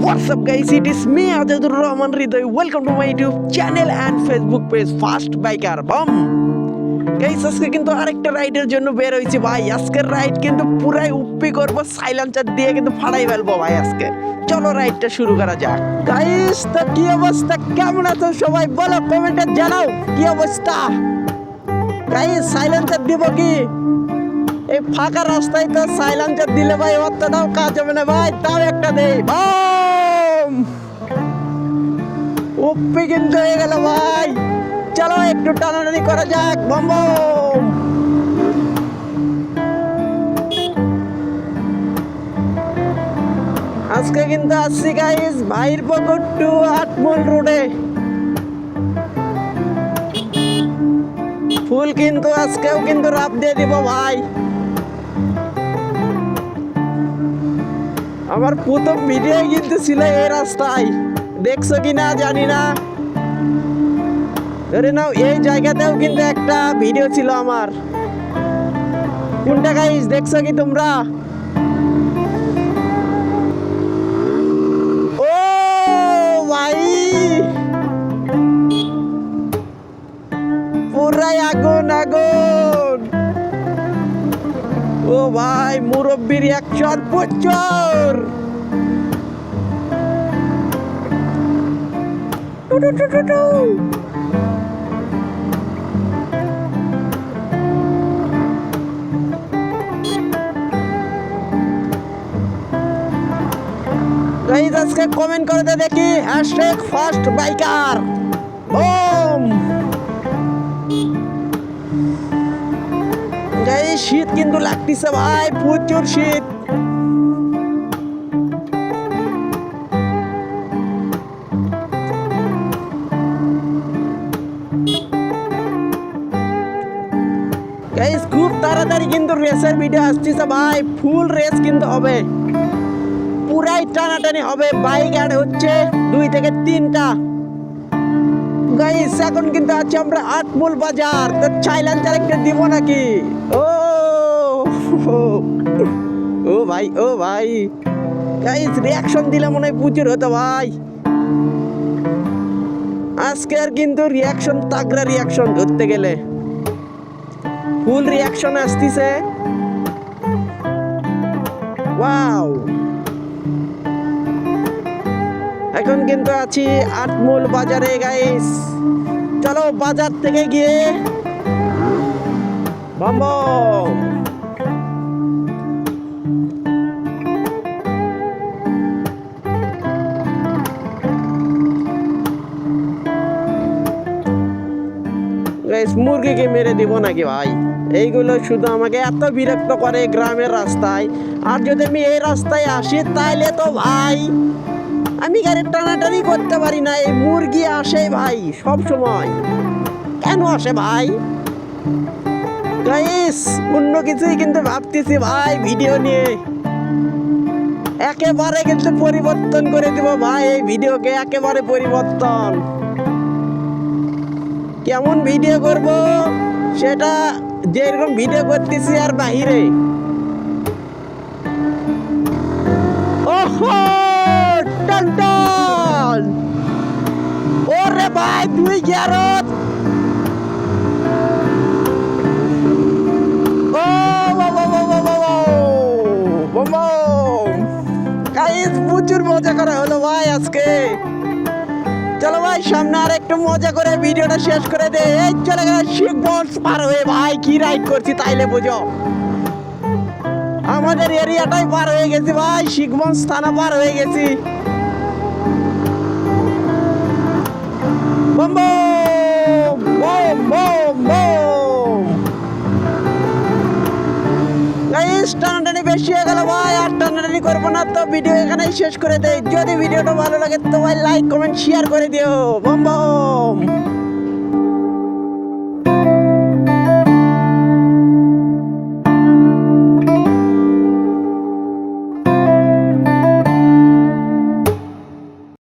What's up guys, it is me Ajadur Rahman Ridoy. Welcome to my YouTube channel and Facebook page Fast Biker Bum. Guys আজকে কিন্তু আরেকটা রাইডের জন্য বের হইছি ভাই। আজকের রাইড কিন্তু পুরাই উপি করব, সাইলেন্সার দিয়ে কিন্তু ফাড়াই ফেলবো ভাই আজকে। চলো রাইডটা শুরু করা যাক। গাইস তো কি অবস্থা, কেমন আছো সবাই বলো, কমেন্টে জানাও কি অবস্থা। গাইস সাইলেন্সার দিব কি? এই ফাঁকা রাস্তায় তো সাইলেন্সার দিলে ভাই অতটাও কাজ হবে না ভাই, তাও একটা দেই বাম। উপি কিন্তু হয়ে গেল ভাই, চলো একটু টানাটানি করা যাক। বম বম। আজকে কিন্তু আসছি গাইস ভাইয়ের পকর টু আটমল রোডে। ফুল কিন্তু আজকেও কিন্তু রাপ দিয়ে দিব ভাই। আমার প্রথম ভিডিও কিন্তু ছিল এই রাস্তায়, দেখছো কিনা জানি না। ধরে নাও এই জায়গাতেও কিন্তু একটা ভিডিও ছিল আমার। কোনটা গাইস দেখছো কি তোমরা? ও ভাই পুরাই আগুন আগুন। ও ভাই মুরব্বির রিঅ্যাকশন প্রচুর। গাইস আজকে কমেন্ট করে দেখি hashtag fast biker broom. Guys শীত কিন্তু লাগতেছে ভাই, প্রচুর শীত। গাইস খুব তাড়াতাড়ি কিন্তু রেসের ভিডিও আসতেছে ভাই, ফুল রেস কিন্তু হবে, পুরাই টানাটানি হবে। বাইক অ্যাড হচ্ছে 2 থেকে 3টা। গাইস এখন কিন্তু আছে আমরা আটমূল বাজার, তো সাইলেন্সার একটা দিব নাকি? ও ভাই ও ভাই গাইস রিঅ্যাকশন দিলে মনে হয় প্রচুর হতো ভাই। আজকের কিন্তু রিঅ্যাকশন তাগড়া রিঅ্যাকশন ধরতে গেলে ফুল রিঅ্যাকশন আসতেছে। ওয়াও এখন কিন্তু আছি আটমূল বাজারে গাইস। চলো বাজার থেকে গিয়ে বম বম। গাইস মুরগিকে মেরে দিব নাকি ভাই? এইগুলো শুধু আমাকে এত বিরক্ত করে গ্রামের রাস্তায়। আর যদি আমি এই রাস্তায় আসি তাইলে তো ভাই আমি গাড়ির টানাটানি করতে পারি না। এই মুরগি আসে ভাই সব সময়, কেন আসে ভাই? গাইস অন্য কিছুই কিন্তু ভাবতেছি ভাই ভিডিও নিয়ে, একেবারে কিন্তু পরিবর্তন করে দিব ভাই এই ভিডিওকে, একেবারে পরিবর্তন। কেমন ভিডিও করব সেটা যেরকম ভিডিও করতেছি আর বাহিরে। ওহো টন টন। ওরে ভাই 2 গিয়ারত। ও গাইস প্রচুর মজা করা হলো ভাই আজকে। চলো ভাই সামনে আর একটু মজা করে ভিডিওটা শেষ করে দে। এই চলে গেল শিখগঞ্জ পার হয়ে ভাই, কি রাইড করছি তাইলে বুঝো। আমাদের এরিয়াটাই পার হয়ে গেছি ভাই, শিখগঞ্জ থানা পার হয়ে গেছি। বম বম বম বম বম। গাইস টানাটানি বেশি হয়ে গেল ভাই, আর টানাটানি করবো না, তো ভিডিও এখানেই শেষ করে দেই। যদি ভিডিওটা ভালো লাগে তো ভাই লাইক কমেন্ট শেয়ার করে দিও। বম বম।